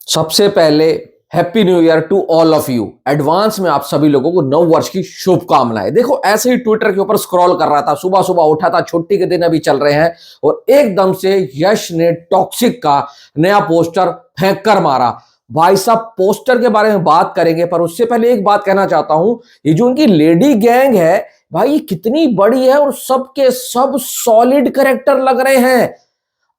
सबसे पहले happy new year to all of you. Advance में आप सभी लोगों को नव वर्ष की शुभकामनाएं। देखो ऐसे ही ट्विटर के ऊपर स्क्रॉल कर रहा था, सुबह सुबह उठा था, छुट्टी के दिन अभी चल रहे हैं और एकदम से यश ने टॉक्सिक का नया पोस्टर फेंक कर मारा। भाई साहब पोस्टर के बारे में बात करेंगे, पर उससे पहले एक बात कहना चाहता हूं, ये जो उनकी लेडी गैंग है भाई, ये कितनी बड़ी है और सबके सब सॉलिड कैरेक्टर लग रहे हैं।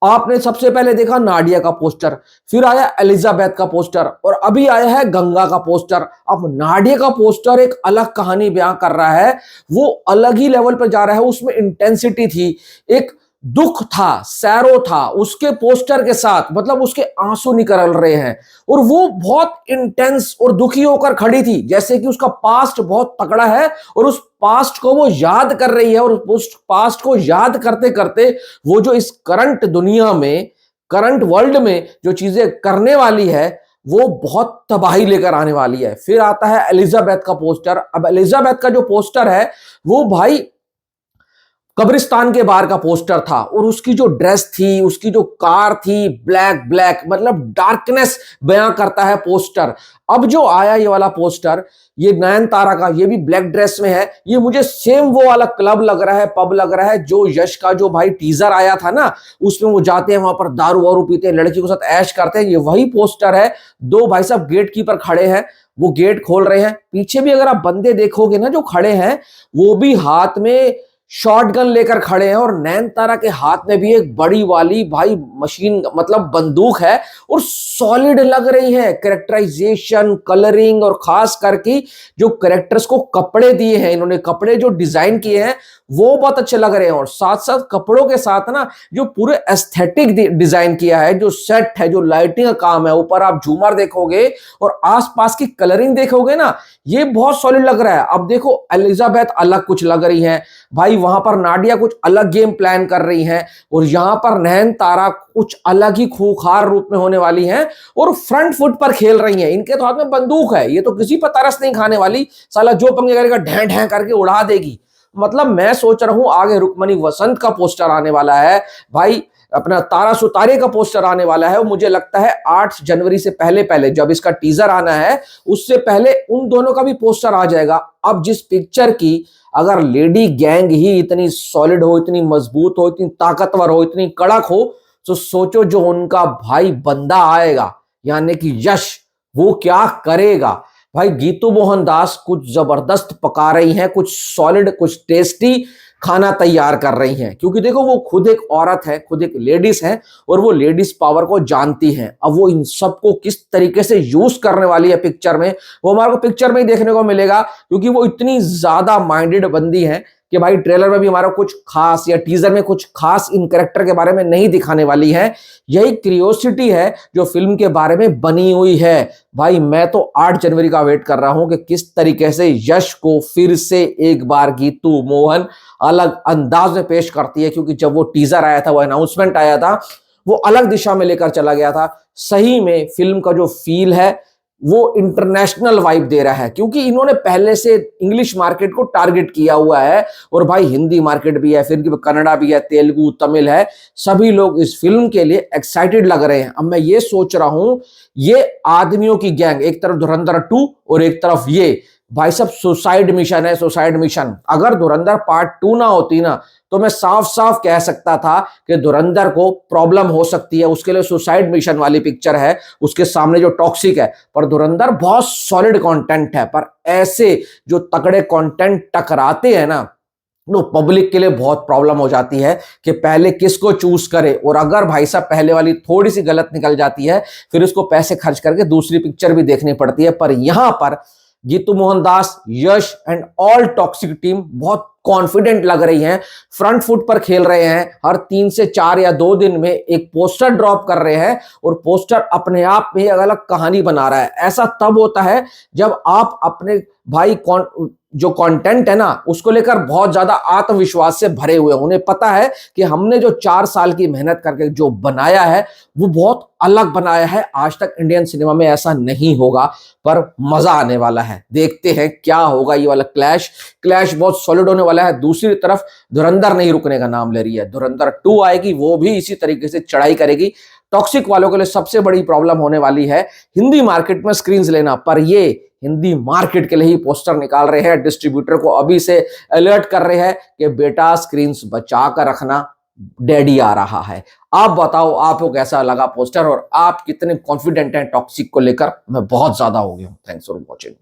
आपने सबसे पहले देखा नाडिया का पोस्टर, फिर आया एलिजाबेथ का पोस्टर और अभी आया है गंगा का पोस्टर। अब नाडिया का पोस्टर एक अलग कहानी बयां कर रहा है, वो अलग ही लेवल पर जा रहा है। उसमें इंटेंसिटी थी, एक दुख था, सैरो था उसके पोस्टर के साथ, मतलब उसके आंसू निकल रहे हैं और वो बहुत इंटेंस और दुखी होकर खड़ी थी, जैसे कि उसका पास्ट बहुत तगड़ा है और उस पास्ट को वो याद कर रही है। और उस पास्ट को याद करते करते वो जो इस करंट दुनिया में, करंट वर्ल्ड में जो चीजें करने वाली है, वो बहुत तबाही लेकर आने वाली है। फिर आता है एलिजाबेथ का पोस्टर। अब एलिजाबेथ का जो पोस्टर है वो भाई कब्रिस्तान के बाहर का पोस्टर था और उसकी जो ड्रेस थी, उसकी जो कार थी, ब्लैक ब्लैक, मतलब डार्कनेस बयां करता है पोस्टर। अब जो आया ये वाला पोस्टर, ये नयनतारा का, ये भी ब्लैक ड्रेस में है। ये मुझे सेम वो वाला क्लब लग रहा है, पब लग रहा है जो यश का जो भाई टीजर आया था ना, उसमें वो जाते हैं वहां पर दारू वारू पीते हैं, लड़की के साथ ऐश करते हैं। ये वही पोस्टर है। दो भाई साहब गेट कीपर खड़े हैं, वो गेट खोल रहे हैं। पीछे भी अगर आप बंदे देखोगे ना जो खड़े हैं, वो भी हाथ में शॉटगन लेकर खड़े हैं और नैनतारा के हाथ में भी एक बड़ी वाली भाई मशीन, मतलब बंदूक है और सॉलिड लग रही है। कैरेक्टराइजेशन, कलरिंग और खास करके जो कैरेक्टर्स को कपड़े दिए हैं इन्होंने, कपड़े जो डिजाइन किए हैं वो बहुत अच्छे लग रहे हैं। और साथ साथ कपड़ों के साथ ना जो पूरे एस्थेटिक डिजाइन किया है, जो सेट है, जो लाइटिंग का काम है, ऊपर आप झूमर देखोगे और आसपास की कलरिंग देखोगे ना, ये बहुत सॉलिड लग रहा है। अब देखो एलिजाबेथ अलग कुछ लग रही है भाई, वहां पर नाडिया कुछ अलग गेम प्लान कर रही हैं और यहां पर नयनतारा कुछ अलग ही खूंखार रूप में होने वाली हैं और फ्रंट फुट पर खेल रही हैं। इनके तो हाथ में बंदूक है, ये तो किसी पर तरस नहीं खाने वाली, साला जो पंगे करेगा ढै ढै करके उड़ा देगी। मतलब मैं सोच रहा हूं आगे रुक्मणी वसंत का पोस्टर आने वाला है भाई, अपना तारा सुतारे का पोस्टर आने वाला है। मुझे लगता है 8 जनवरी से पहले पहले जब इसका टीजर आना है, उससे पहले उन दोनों का भी पोस्टर आ जाएगा। अब जिस पिक्चर की अगर लेडी गैंग ही इतनी सॉलिड हो, इतनी मजबूत हो, इतनी ताकतवर हो, इतनी कड़क हो, तो सोचो जो उनका भाई बंदा आएगा यानी कि यश, वो क्या करेगा भाई। गीतू मोहन दास कुछ जबरदस्त पका रही हैं, कुछ सॉलिड, कुछ टेस्टी खाना तैयार कर रही हैं, क्योंकि देखो वो खुद एक औरत है, खुद एक लेडीज है और वो लेडीज पावर को जानती हैं। अब वो इन सबको किस तरीके से यूज करने वाली है पिक्चर में, वो हमारे को पिक्चर में ही देखने को मिलेगा, क्योंकि वो इतनी ज्यादा माइंडेड बंदी है कि भाई ट्रेलर में भी हमारा कुछ खास या टीजर में कुछ खास इन कैरेक्टर के बारे में नहीं दिखाने वाली है। यही क्यूरियोसिटी है जो फिल्म के बारे में बनी हुई है। भाई मैं तो 8 जनवरी का वेट कर रहा हूं कि किस तरीके से यश को फिर से एक बार गीतू मोहन अलग अंदाज में पेश करती है, क्योंकि जब वो टीजर आया था, वो अनाउंसमेंट आया था, वो अलग दिशा में लेकर चला गया था। सही में फिल्म का जो फील है वो इंटरनेशनल वाइब दे रहा है, क्योंकि इन्होंने पहले से इंग्लिश मार्केट को टारगेट किया हुआ है और भाई हिंदी मार्केट भी है, फिर कन्नड़ा भी है, तेलुगु, तमिल है, सभी लोग इस फिल्म के लिए एक्साइटेड लग रहे हैं। अब मैं ये सोच रहा हूं, ये आदमियों की गैंग, एक तरफ धुरंधर 2 और एक तरफ ये भाई साहब सुसाइड मिशन है, सुसाइड मिशन। अगर धुरंधर पार्ट 2 ना होती ना, तो मैं साफ साफ कह सकता था कि धुरंधर को प्रॉब्लम हो सकती है, उसके लिए सुसाइड मिशन वाली पिक्चर है, उसके सामने जो टॉक्सिक है। पर धुरंधर बहुत सॉलिड कंटेंट है, पर ऐसे जो तगड़े कंटेंट टकराते हैं ना, तो पब्लिक के लिए बहुत प्रॉब्लम हो जाती है कि पहले किसको चूज करे। और अगर भाई साहब पहले वाली थोड़ी सी गलत निकल जाती है, फिर उसको पैसे खर्च करके दूसरी पिक्चर भी देखनी पड़ती है। पर यहां पर गीतू मोहन दास, यश एंड ऑल टॉक्सिक टीम बहुत कॉन्फिडेंट लग रही हैं, फ्रंट फुट पर खेल रहे हैं। हर 3 से 4 या 2 दिन में एक पोस्टर ड्रॉप कर रहे हैं और पोस्टर अपने आप में अलग अलग कहानी बना रहा है। ऐसा तब होता है जब आप अपने भाई जो कंटेंट है ना, उसको लेकर बहुत ज्यादा आत्मविश्वास से भरे हुए। उन्हें पता है कि हमने जो 4 साल की मेहनत करके जो बनाया है वो बहुत अलग बनाया है, आज तक इंडियन सिनेमा में ऐसा नहीं होगा। पर मजा आने वाला है, देखते हैं क्या होगा ये वाला क्लैश बहुत सॉलिड होने वाला है। दूसरी तरफ धुरंधर नहीं रुकने का नाम ले रही है, धुरंधर 2 आएगी, वो भी इसी तरीके से चढ़ाई करेगी। टॉक्सिक वालों के लिए सबसे बड़ी प्रॉब्लम होने वाली है हिंदी मार्केट में स्क्रीन्स लेना। पर ये हिंदी मार्केट के लिए ही पोस्टर निकाल रहे हैं, डिस्ट्रीब्यूटर को अभी से अलर्ट कर रहे हैं कि बेटा स्क्रीन्स बचा कर रखना, डैडी आ रहा है। आप बताओ आपको कैसा लगा पोस्टर और आप कितने कॉन्फिडेंट हैं टॉक्सिक को लेकर? मैं बहुत ज्यादा हो गया हूं। Thanks for watching.